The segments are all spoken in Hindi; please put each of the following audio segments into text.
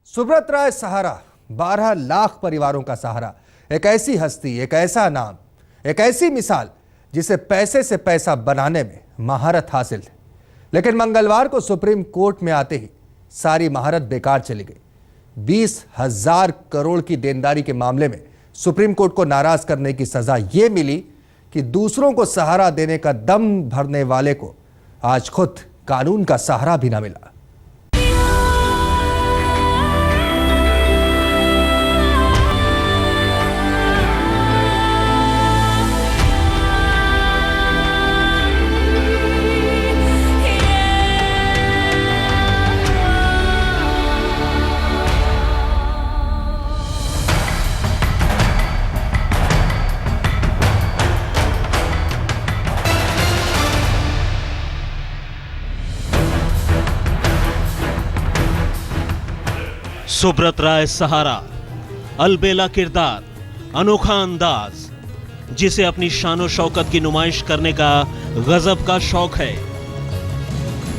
सुब्रत राय सहारा 12 लाख परिवारों का सहारा, एक ऐसी हस्ती, एक ऐसा नाम, एक ऐसी मिसाल जिसे पैसे से पैसा बनाने में महारत हासिल है। लेकिन मंगलवार को सुप्रीम कोर्ट में आते ही सारी महारत बेकार चली गई। 20,000 करोड़ की देनदारी के मामले में सुप्रीम कोर्ट को नाराज करने की सजा यह मिली कि दूसरों को सहारा देने का दम भरने वाले को आज खुद कानून का सहारा भी ना मिला। सुब्रत राय सहारा, अलबेला किरदार, अनोखा अंदाज, जिसे अपनी शानो शौकत की नुमाइश करने का गजब का शौक है।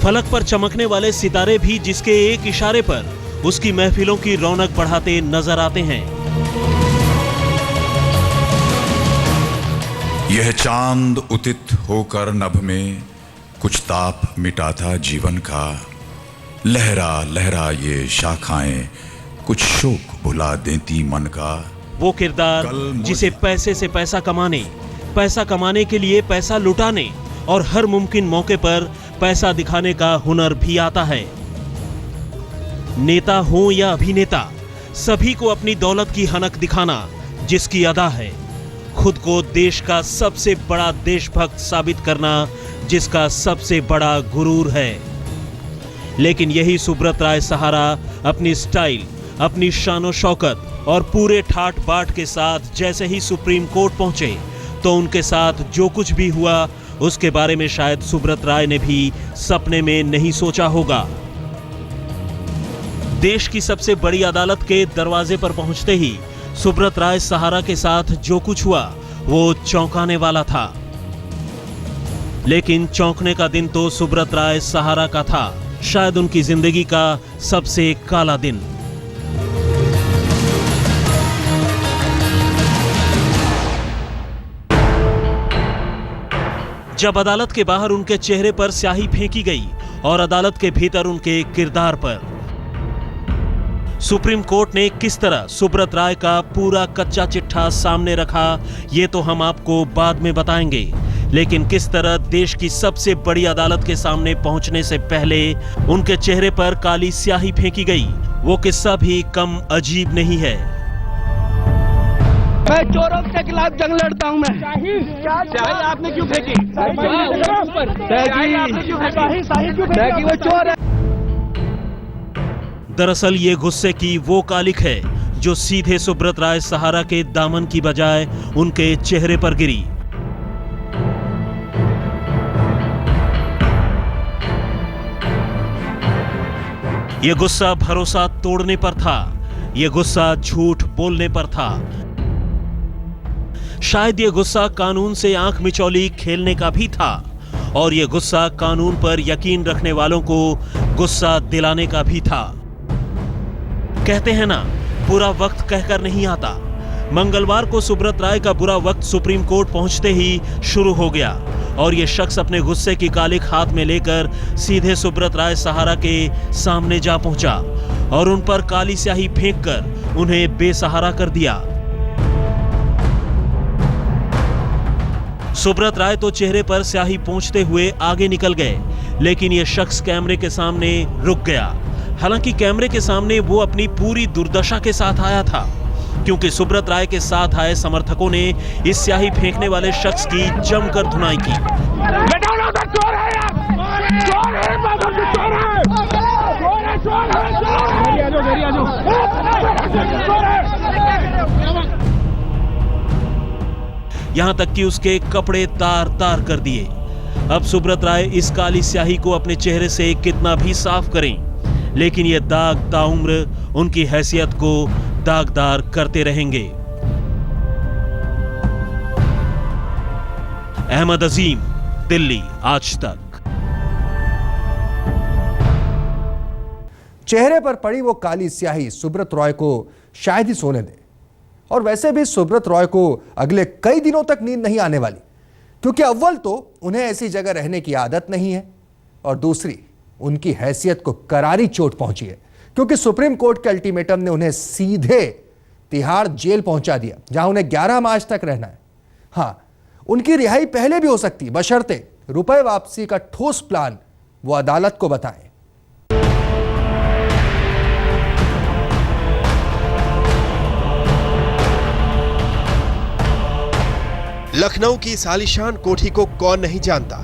फलक पर चमकने वाले सितारे भी जिसके एक इशारे पर उसकी महफिलों की रौनक बढ़ाते नजर आते हैं। यह चांद उदित होकर नभ में कुछ ताप मिटा था जीवन का। लहरा लहरा ये शाखाएं कुछ शोक भुला देती मन का। वो किरदार जिसे पैसे से पैसा कमाने के लिए पैसा लुटाने और हर मुमकिन मौके पर पैसा दिखाने का हुनर भी आता है। नेता हो या अभिनेता, सभी को अपनी दौलत की हनक दिखाना जिसकी अदा है। खुद को देश का सबसे बड़ा देशभक्त साबित करना जिसका सबसे बड़ा गुरूर है। लेकिन यही सुब्रत राय सहारा अपनी स्टाइल, अपनी शानो शौकत और पूरे ठाट बाट के साथ जैसे ही सुप्रीम कोर्ट पहुंचे तो उनके साथ जो कुछ भी हुआ उसके बारे में शायद सुब्रत राय ने भी सपने में नहीं सोचा होगा। देश की सबसे बड़ी अदालत के दरवाजे पर पहुंचते ही सुब्रत राय सहारा के साथ जो कुछ हुआ वो चौंकाने वाला था। लेकिन चौंकने का दिन तो सुब्रत राय सहारा का था, शायद उनकी जिंदगी का सबसे काला दिन। जब अदालत के बाहर उनके चेहरे पर स्याही फेंकी गई और अदालत के भीतर उनके किरदार पर। सुप्रीम कोर्ट ने किस तरह सुब्रत राय का पूरा कच्चा चिट्ठा सामने रखा ये तो हम आपको बाद में बताएंगे, लेकिन किस तरह देश की सबसे बड़ी अदालत के सामने पहुंचने से पहले उनके चेहरे पर काली स्याही फेंकी गई, वो किस्सा भी कम अजीब नहीं है। मैं चोरों के खिलाफ जंग लड़ता हूं। मैं स्याही आपने क्यों फेंकी? स्याही वो चोर है। दरअसल ये गुस्से की वो कालिक है जो सीधे सुब्रत राय सहारा के दामन की बजाय उनके चेहरे पर गिरी। यह गुस्सा भरोसा तोड़ने पर था, यह गुस्सा झूठ बोलने पर था। शायद यह गुस्सा कानून से आंख मिचौली खेलने का भी था, और यह गुस्सा कानून पर यकीन रखने वालों को गुस्सा दिलाने का भी था। कहते हैं ना, बुरा वक्त कहकर नहीं आता। मंगलवार को सुब्रत राय का बुरा वक्त सुप्रीम कोर्ट पहुंचते ही शुरू हो गया और यह शख्स अपने गुस्से की कालिक हाथ में लेकर सीधे सुब्रत राय सहारा के सामने जा पहुंचा और उन पर काली स्याही फेंककर उन्हें बेसहारा कर दिया। सुब्रत राय तो चेहरे पर स्याही पोंछते हुए आगे निकल गए, लेकिन यह शख्स कैमरे के सामने रुक गया। हालांकि कैमरे के सामने वो अपनी पूरी दुर्दशा के साथ आया था, क्योंकि सुब्रत राय के साथ आए समर्थकों ने इस स्याही फेंकने वाले शख्स की जमकर धुनाई की। यहां तक कि उसके कपड़े तार तार कर दिए। अब सुब्रत राय इस काली स्याही को अपने चेहरे से कितना भी साफ करें, लेकिन ये दाग ताउम्र उनकी हैसियत को दागदार करते रहेंगे। अहमद अजीम, दिल्ली, आज तक। चेहरे पर पड़ी वो काली स्याही सुब्रत रॉय को शायद ही सोने दे। और वैसे भी सुब्रत रॉय को अगले कई दिनों तक नींद नहीं आने वाली, क्योंकि अव्वल तो उन्हें ऐसी जगह रहने की आदत नहीं है, और दूसरी उनकी हैसियत को करारी चोट पहुंची है, क्योंकि सुप्रीम कोर्ट के अल्टीमेटम ने उन्हें सीधे तिहाड़ जेल पहुंचा दिया, जहां उन्हें 11 मार्च तक रहना है। हां, उनकी रिहाई पहले भी हो सकती है, बशर्ते रुपए वापसी का ठोस प्लान वो अदालत को बताएं। लखनऊ की इस आलीशान कोठी को कौन नहीं जानता।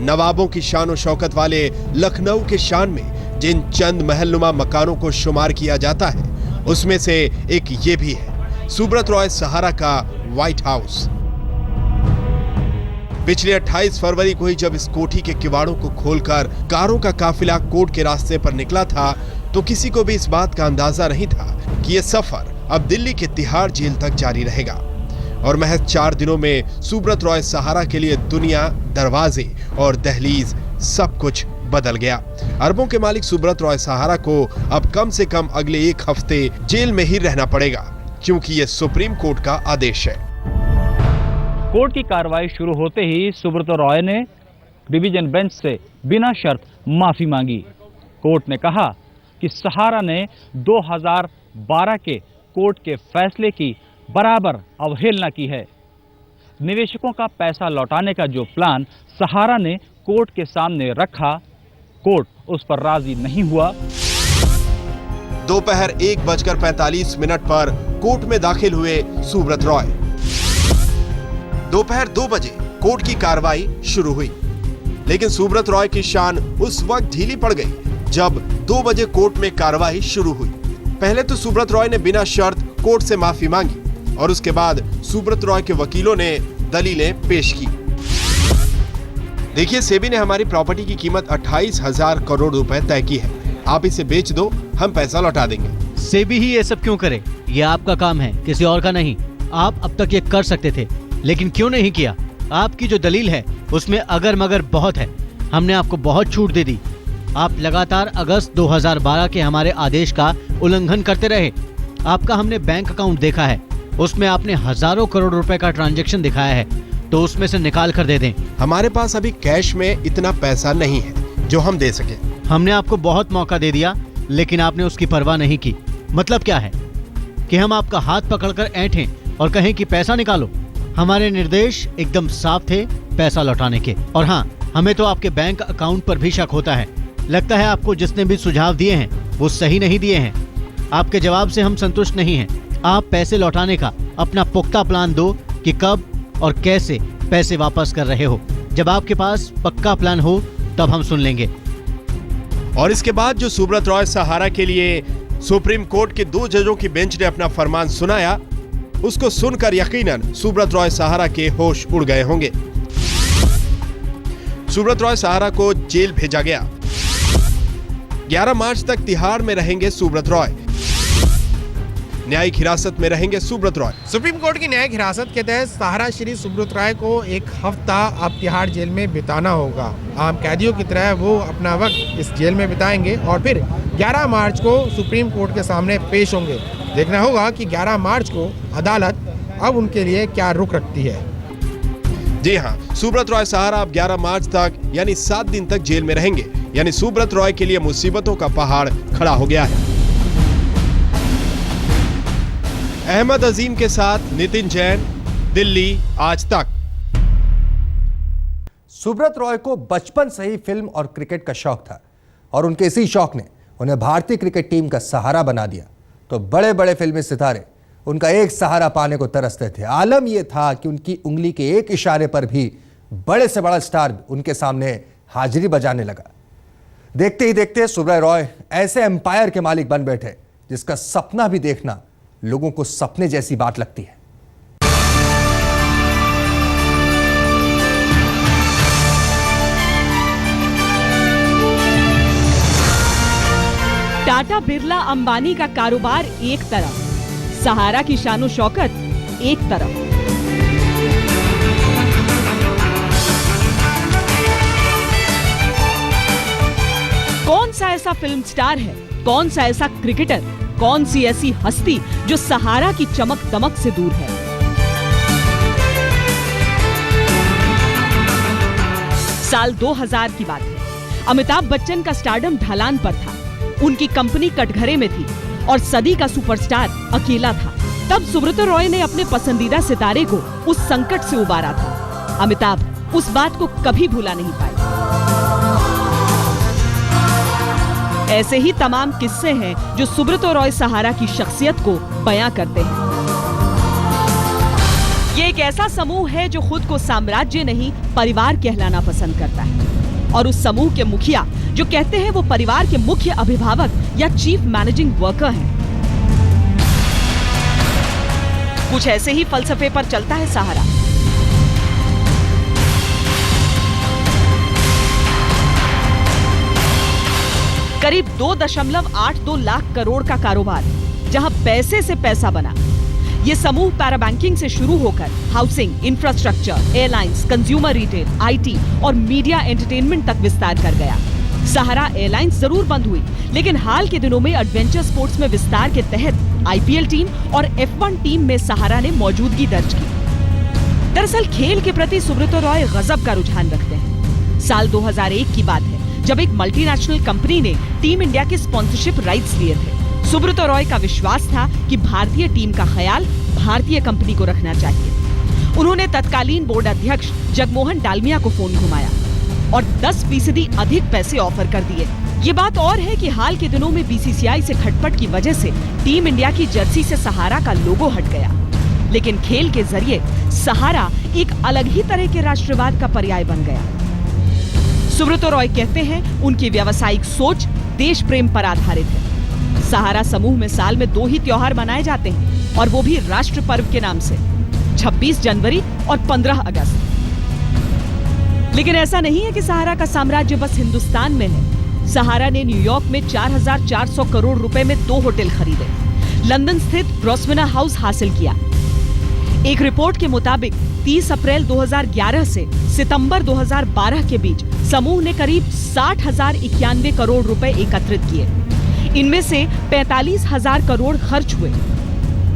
नवाबों की शान और शौकत वाले लखनऊ के शान में जिन चंद महलनुमा मकानों को शुमार किया जाता है, उसमें से एक ये भी है, सुब्रत रॉय सहारा का व्हाइट हाउस। पिछले 28 फरवरी को ही जब इस कोठी के किवाड़ों को खोलकर कारों का काफिला कोर्ट के रास्ते पर निकला था, तो किसी को भी इस बात का अंदाजा नहीं था कि यह सफर अब दिल्ली के तिहाड़ जेल तक जारी रहेगा। और महज 4 दिनों में सुब्रत रॉय सहारा के लिए दुनिया, दरवाजे और दहलीज सब कुछ बदल गया। अरबों के मालिक सुब्रत रॉय सहारा को अब कम से कम अगले 1 हफ्ते जेल में ही रहना पड़ेगा, क्योंकि यह सुप्रीम कोर्ट का आदेश है। कोर्ट की कार्रवाई शुरू होते ही सुब्रत रॉय ने डिवीजन बेंच से बिना शर्त माफी मांगी। कोर्ट ने कहा कि सहारा ने 2012 के कोर्ट के फैसले की बराबर अवहेलना की है। निवेशकों का पैसा लौटाने का जो प्लान सहारा ने कोर्ट के सामने रखा, कोर्ट उस पर राजी नहीं हुआ। दोपहर 1:45 पर कोर्ट में दाखिल हुए सुब्रत रॉय। दोपहर 2 बजे कोर्ट की कार्रवाई शुरू हुई, लेकिन सुब्रत रॉय की शान उस वक्त ढीली पड़ गई जब 2 बजे कोर्ट में कार्रवाई शुरू हुई। पहले तो सुब्रत रॉय ने बिना शर्त कोर्ट से माफी मांगी, और उसके बाद सुब्रत रॉय के वकीलों ने दलीलें पेश की। देखिए, सेबी ने हमारी प्रॉपर्टी की कीमत 28,000 करोड़ रुपए तय की है। आप इसे बेच दो, हम पैसा लौटा देंगे। सेबी ही ये सब क्यों करे? ये आपका काम है, किसी और का नहीं। आप अब तक ये कर सकते थे, लेकिन क्यों नहीं किया? आपकी जो दलील है उसमें अगर मगर बहुत है। हमने आपको बहुत छूट दे दी। आप लगातार अगस्त 2012 के हमारे आदेश का उल्लंघन करते रहे। आपका हमने बैंक अकाउंट देखा है, उसमें आपने हजारों करोड़ रुपए का ट्रांजैक्शन दिखाया है, तो उसमें से निकाल कर दे दें। हमारे पास अभी कैश में इतना पैसा नहीं है जो हम दे सके। हमने आपको बहुत मौका दे दिया, लेकिन आपने उसकी परवाह नहीं की। मतलब क्या है कि हम आपका हाथ पकड़कर ऐंठें और कहें कि पैसा निकालो? हमारे निर्देश एकदम साफ थे, पैसा लौटाने के। और हाँ, हमें तो आपके बैंक अकाउंट पर भी शक होता है। लगता है आपको जिसने भी सुझाव दिए हैं वो सही नहीं दिए हैं। आपके जवाब से हम संतुष्ट नहीं हैं। आप पैसे लौटाने का अपना पुख्ता प्लान दो कि कब और कैसे पैसे वापस कर रहे हो। जब आपके पास पक्का प्लान हो तब हम सुन लेंगे। और इसके बाद जो सुब्रत रॉय सहारा के लिए सुप्रीम कोर्ट के 2 जजों की बेंच ने अपना फरमान सुनाया, उसको सुनकर यकीनन सुब्रत रॉय सहारा के होश उड़ गए होंगे। सुब्रत रॉय सहारा को जेल भेजा गया। 11 मार्च तक तिहाड़ में रहेंगे सुब्रत रॉय। न्यायिक हिरासत में रहेंगे सुब्रत रॉय। सुप्रीम कोर्ट की न्यायिक हिरासत के तहत सहारा श्री सुब्रत रॉय को 1 हफ्ता अब तिहाड़ जेल में बिताना होगा। आम कैदियों की तरह वो अपना वक्त इस जेल में बिताएंगे और फिर 11 मार्च को सुप्रीम कोर्ट के सामने पेश होंगे। देखना होगा कि 11 मार्च को अदालत अब उनके लिए क्या रुख रखती है। जी हाँ, सुब्रत रॉय सहारा अब 11 मार्च तक यानी 7 दिन तक जेल में रहेंगे। यानी सुब्रत रॉय के लिए मुसीबतों का पहाड़ खड़ा हो गया है। अहमद अजीम के साथ नितिन जैन, दिल्ली आज तक। सुब्रत रॉय को बचपन से ही फिल्म और क्रिकेट का शौक था, और उनके इसी शौक ने उन्हें भारतीय क्रिकेट टीम का सहारा बना दिया। तो बड़े बड़े फिल्मी सितारे उनका एक सहारा पाने को तरसते थे। आलम यह था कि उनकी उंगली के एक इशारे पर भी बड़े से बड़ा स्टार उनके सामने हाजिरी बजाने लगा। देखते ही देखते सुब्रत रॉय ऐसे एम्पायर के मालिक बन बैठे जिसका सपना भी देखना लोगों को सपने जैसी बात लगती है। टाटा बिरला अंबानी का कारोबार एक तरफ, सहारा की शानो शौकत एक तरफ। कौन सा ऐसा फिल्म स्टार है कौन सा ऐसा क्रिकेटर, कौन सी ऐसी हस्ती जो सहारा की चमक दमक से दूर है। साल 2000 की बात है। अमिताभ बच्चन का स्टारडम ढलान पर था। उनकी कंपनी कटघरे में थी और सदी का सुपरस्टार अकेला था। तब सुब्रतो रॉय ने अपने पसंदीदा सितारे को उस संकट से उबारा था। अमिताभ उस बात को कभी भुला नहीं पाए। ऐसे ही तमाम किस्से हैं जो सुब्रतो रॉय सहारा की शख्सियत को बयां करते हैं। ये एक ऐसा समूह है जो खुद को साम्राज्य नहीं, परिवार कहलाना पसंद करता है, और उस समूह के मुखिया जो कहते हैं वो परिवार के मुख्य अभिभावक या चीफ मैनेजिंग वर्कर हैं। कुछ ऐसे ही फलसफे पर चलता है सहारा। करीब 2.82 लाख करोड़ का कारोबार, जहां पैसे से पैसा बना। ये समूह पैराबैंकिंग से शुरू होकर housing, infrastructure, airlines, consumer retail, IT और मीडिया एंटरटेनमेंट तक विस्तार कर गया। सहारा एयरलाइंस जरूर बंद हुई, लेकिन हाल के दिनों में एडवेंचर स्पोर्ट्स में विस्तार के तहत आईपीएल टीम और F1 टीम में सहारा ने मौजूदगी दर्ज की। दरअसल खेल के प्रति सुब्रतो रॉय गजब का रुझान रखते हैं। साल 2001 की बात है, जब एक मल्टीनेशनल कंपनी ने टीम इंडिया के स्पॉन्सरशिप राइट्स लिए थे। सुब्रतो रॉय का विश्वास था कि भारतीय टीम का ख्याल भारतीय कंपनी को रखना चाहिए। उन्होंने तत्कालीन बोर्ड अध्यक्ष जगमोहन डालमिया को फोन घुमाया और 10% अधिक पैसे ऑफर कर दिए। ये बात और है कि हाल के दिनों में बीसीसीआई से खटपट की वजह से टीम इंडिया की जर्सी से सहारा का लोगो हट गया, लेकिन खेल के जरिए सहारा एक अलग ही तरह के राष्ट्रवाद का पर्याय बन गया। सुब्रतो रॉय कहते हैं उनकी व्यावसायिक सोच देश प्रेम पर आधारित है। सहारा समूह में साल में 2 ही त्योहार मनाए जाते हैं, और वो भी राष्ट्र पर्व के नाम से, 26 जनवरी और 15 अगस्त। लेकिन ऐसा नहीं है कि सहारा का साम्राज्य बस हिंदुस्तान में है। सहारा ने न्यूयॉर्क में 4,400 करोड़ रुपए में 2 होटल खरीदे, लंदन स्थित ग्रॉसवेनर हाउस हासिल किया। एक रिपोर्ट के मुताबिक 30 अप्रैल 2011 से सितंबर 2012 के बीच समूह ने करीब 60,091 करोड़ रुपए एकत्रित किए। इनमें से 45,000 करोड़ खर्च हुए।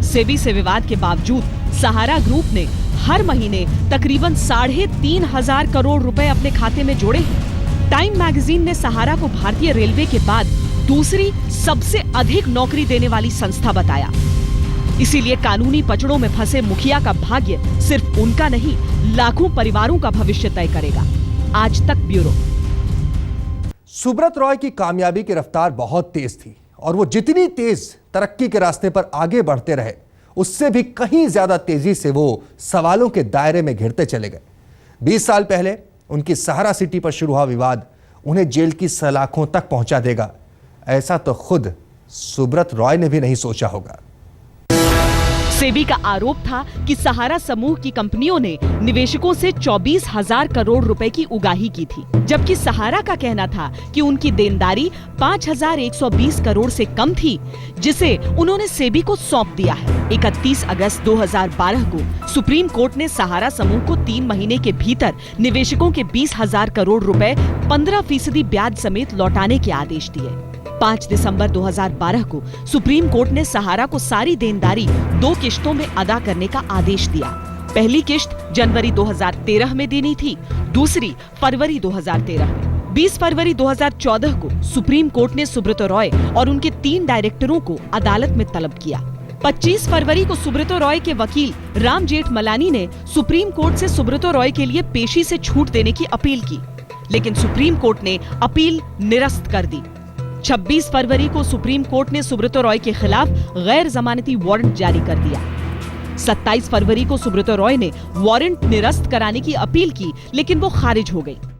सेबी से विवाद के बावजूद सहारा ग्रुप ने हर महीने तकरीबन 3,500 करोड़ रुपए अपने खाते में जोड़े हैं। टाइम मैगजीन ने सहारा को भारतीय रेलवे के बाद दूसरी सबसे अधिक नौकरी देने वाली संस्था बताया। इसीलिए कानूनी पचड़ों में फंसे मुखिया का भाग्य सिर्फ उनका नहीं, लाखों परिवारों का भविष्य तय करेगा। आज तक ब्यूरो। सुब्रत रॉय की कामयाबी की रफ्तार बहुत तेज थी, और वो जितनी तेज तरक्की के रास्ते पर आगे बढ़ते रहे, उससे भी कहीं ज्यादा तेजी से वो सवालों के दायरे में घिरते चले गए। 20 साल पहले उनकी सहारा सिटी पर शुरू हुआ विवाद उन्हें जेल की सलाखों तक पहुंचा देगा, ऐसा तो खुद सुब्रत रॉय ने भी नहीं सोचा होगा। सेबी का आरोप था कि सहारा समूह की कंपनियों ने निवेशकों से 24,000 करोड़ रुपए की उगाही की थी, जबकि सहारा का कहना था कि उनकी देनदारी 5,120 करोड़ से कम थी, जिसे उन्होंने सेबी को सौंप दिया है। 31 अगस्त 2012 को सुप्रीम कोर्ट ने सहारा समूह को 3 महीने के भीतर निवेशकों के 20,000 करोड़ रुपए 15% ब्याज समेत लौटाने के आदेश दिए। 5 दिसंबर 2012 को सुप्रीम कोर्ट ने सहारा को सारी देनदारी 2 किश्तों में अदा करने का आदेश दिया। पहली किश्त जनवरी 2013 में देनी थी, दूसरी फरवरी 2013 में। 20 फरवरी 2014 को सुप्रीम कोर्ट ने सुब्रतो रॉय और उनके 3 डायरेक्टरों को अदालत में तलब किया। 25 फरवरी को सुब्रतो रॉय के वकील राम जेठमलानी ने सुप्रीम कोर्ट से सुब्रतो रॉय के लिए पेशी से छूट देने की अपील की, लेकिन सुप्रीम कोर्ट ने अपील निरस्त कर दी। 26 फरवरी को सुप्रीम कोर्ट ने सुब्रतो रॉय के खिलाफ गैर जमानती वारंट जारी कर दिया। 27 फरवरी को सुब्रतो रॉय ने वारंट निरस्त कराने की अपील की, लेकिन वो खारिज हो गई।